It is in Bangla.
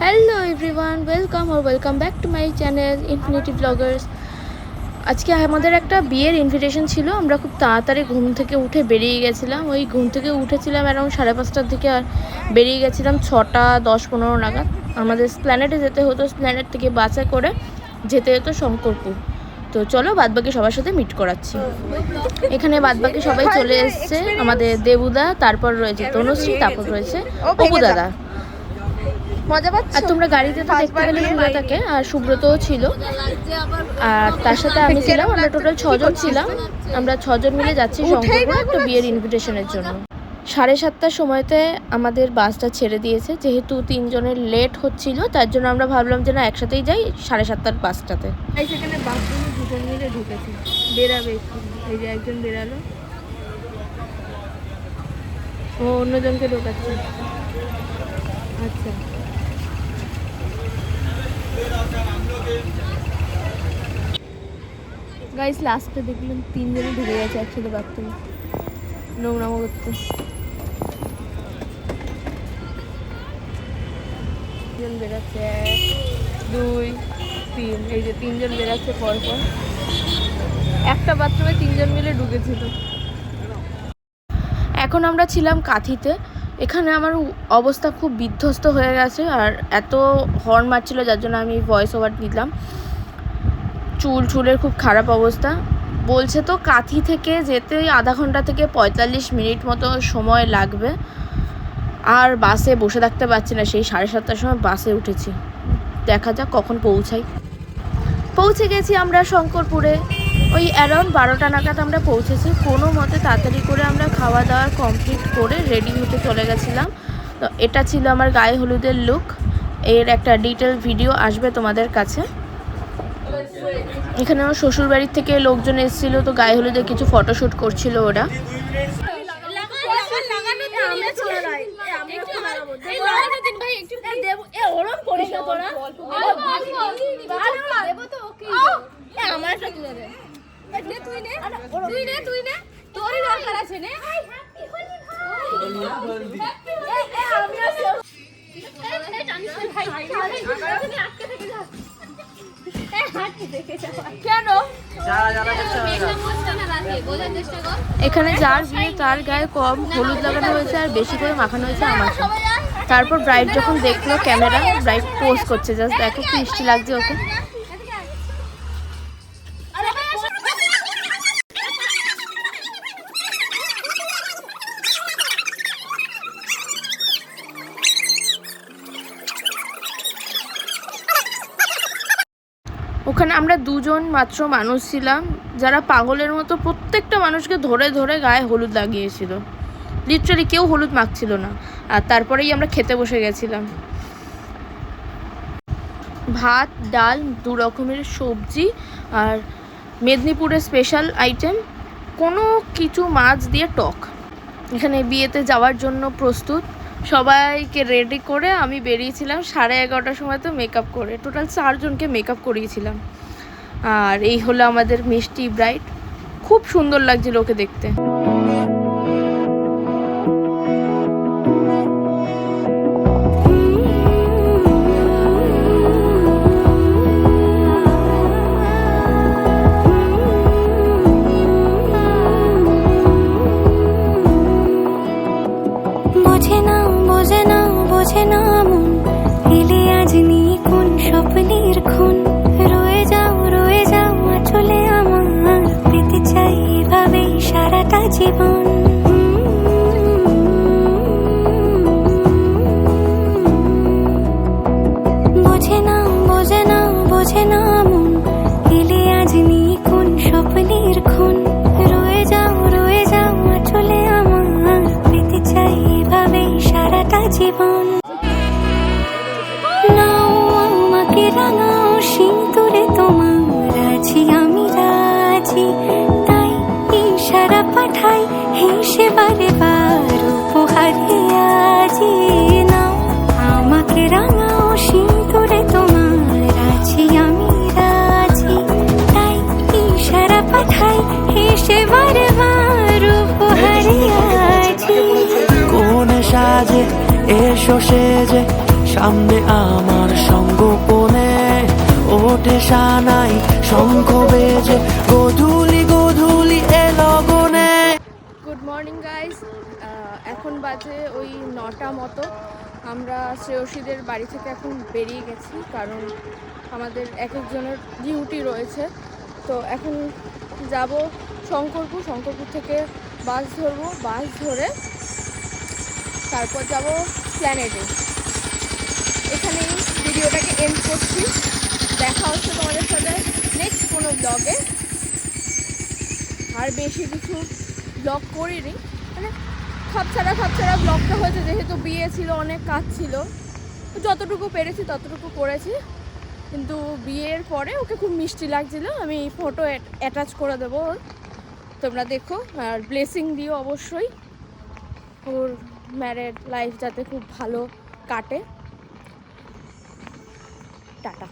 Hello everyone, welcome back to my channel infinity Bloggers. আজকে আমাদের একটা বিয়ের ইনভিটেশন ছিল। আমরা খুব তাড়াতাড়ি ঘুম থেকে উঠে বেরিয়ে গেছিলাম। ওই ঘুম থেকে উঠেছিলাম অ্যারাউন্ড 5:30টার দিকে, আর বেরিয়ে গেছিলাম 6:10-15 নাগাদ। আমাদের স্প্ল্যানেডে যেতে হতো, স্প্ল্যানেড থেকে বাসে করে যেতে হতো শঙ্করপুর। তো চলো বাদবাকি সবার সাথে মিট করাচ্ছি। এখানে বাদবাকি সবাই চলে এসছে। আমাদের দেবুদা, তারপর রয়েছে তনুশ্রী, তারপর রয়েছে অপু দাদা। মজা পাচ্ছ? আর তোমরা গাড়িতে তো দেখতে পেলে সুব্রতাকে, আর সুব্রতও ছিল, আর তার সাথে আমি ছিলাম। আমরা টোটাল 6 জন ছিলাম। আমরা 6 জন মিলে যাচ্ছি শঙ্করপুর একটা বিয়ের ইনভিটেশনের জন্য। 7:30টার সময়তে আমাদের বাসটা ছেড়ে দিয়েছে, যেহেতু 3 জনের লেট হচ্ছিল, তার জন্য আমরা ভাবলাম যে না, একসাথেই যাই 7:30টার বাসটাতে। সেখানে বাথরুমে 2 জন মিলে ঢুকেছি, বেরাবে। এই যে একজন বেরালো, ও অন্যজনকে ঢোকাচ্ছে। আচ্ছা, গাইস লাস্টে দেখলাম 3 জনে ঢুকে গেছে একসাথে বাথরুমে নোংরামো করতে। জন বেরাচ্ছে, 1 2 3, এই যে 3 জন বেরাচ্ছে পরপর। একটা বাথরুমে 3 জন মিলে ঢুকেছিল। এখন আমরা ছিলাম কাঁথিতে। এখানে আমার অবস্থা খুব বিধ্বস্ত হয়ে গেছে, আর এত হর্ন মারছিল যার জন্য আমি ভয়েস ওভার দিলাম। চুলের খুব খারাপ অবস্থা। বলছে তো কাঁথি থেকে যেতে আধা ঘন্টা থেকে 45 মিনিট মতো সময় লাগবে, আর বাসে বসে থাকতে পারছি না। সেই 7:30টার সময় বাসে উঠেছি, দেখা যাক কখন পৌঁছাই। পৌঁছে গেছি আমরা শঙ্করপুরে। ওই অ্যারাউন্ড 12টা নাগাদ আমরা পৌঁছেছি। কোনো মতে তাড়াতাড়ি করে আমরা খাওয়া দাওয়া কমপ্লিট করে রেডি হতে চলে গেছিলাম। তো এটা ছিল আমার গায়ে হলুদের লুক। এর একটা ডিটেল ভিডিও আসবে তোমাদের কাছে। এখানে আমার শ্বশুরবাড়ির থেকে লোকজন এসেছিলো, তো গায়ে হলুদের কিছু ফটোশ্যুট করছিল ওরা। এখানে যার বিয়ে তার গায়ে কম হলুদ লাগানো হয়েছে, আর বেশি করে মাখানো হয়েছে আমাকে। তারপর ব্রাইড যখন দেখলো ক্যামেরা, ব্রাইড পোজ করছে, জাস্ট দেখো কি মিষ্টি লাগছে ওকে। ওখানে আমরা 2 জন মাত্র মানুষ ছিলাম, যারা পাগলের মতো প্রত্যেকটা মানুষকে ধরে ধরে গায়ে হলুদ লাগিয়েছিল। লিটারালি কেউ হলুদ মাখছিল না। আর তারপরেই আমরা খেতে বসে গেছিলাম। ভাত, ডাল, 2 রকমের সবজি, আর মেদিনীপুরের স্পেশাল আইটেম কোনো কিছু মাছ দিয়ে টক। এখানে বিয়েতে যাওয়ার জন্য প্রস্তুত। সবাইকে রেডি করে আমি বেরিয়েছিলাম 11:30টার সময় তো মেকআপ করে। টোটাল 4 জনকে মেকআপ করিয়েছিলাম। আর এই হলো আমাদের মিষ্টি ব্রাইড। খুব সুন্দর লাগছিল ওকে দেখতে। বোঝে না মন, এলে আজ নিয়ে কোন স্বপ্নের খুন। রয়ে যাও চলে আমার, পেতে চাই এভাবেই সারাটা জীবন। বোঝে না মন, এলে আজ নিয়ে কোন স্বপ্নের খুন। রয়ে যাও চলে আমার, পেতে চাই এভাবেই সারাটা জীবন। আমাকে রাঙাও সিঁদুরে তোমার, আছি আমি রাজি, তাই ইশারা পাঠাই হেসে বারে বার উপহারে আজি। নাও আমাকে রাঙাও সিঁদুরে তোমার, আছি আমি রাজি, তাই ইশারা পাঠাই হেসে বারে বার উপহারে আজি। কোন সাজে এসো সেজে সামনে আমার সঙ্গোপনে ওঠে সানাই শঙ্খ বেজে গধূলি গধূলি এ লগনে। গুড মর্নিং গাইস, এখন বাজে ওই 9টা মতো। আমরা শ্রেয়সীদের বাড়ি থেকে এখন বেরিয়ে গেছি, কারণ আমাদের এক একজনের ডিউটি রয়েছে। তো এখন যাব শঙ্করপুর, শঙ্করপুর থেকে বাস ধরবো, বাস ধরে তারপর যাব প্ল্যানেটে। এখানেই ভিডিওটাকে এন্ড করছি। দেখা হচ্ছে তোমাদের সাথে নেক্সট কোনো ব্লগে। আর বেশি কিছু ব্লগ করিনি, মানে খাপছাড়া ব্লগটা হয়েছে, যেহেতু বিয়ে ছিল, অনেক কাজ ছিল, যতটুকু পেরেছি ততটুকু করেছি। কিন্তু বিয়ের পরে ওকে খুব মিষ্টি লাগছিল, আমি ফটো অ্যাটাচ করে দেবো, তোমরা দেখো। আর ব্লেসিং দিও অবশ্যই, ওর ম্যারেড লাইফ যাতে খুব ভালো কাটে। টাটা।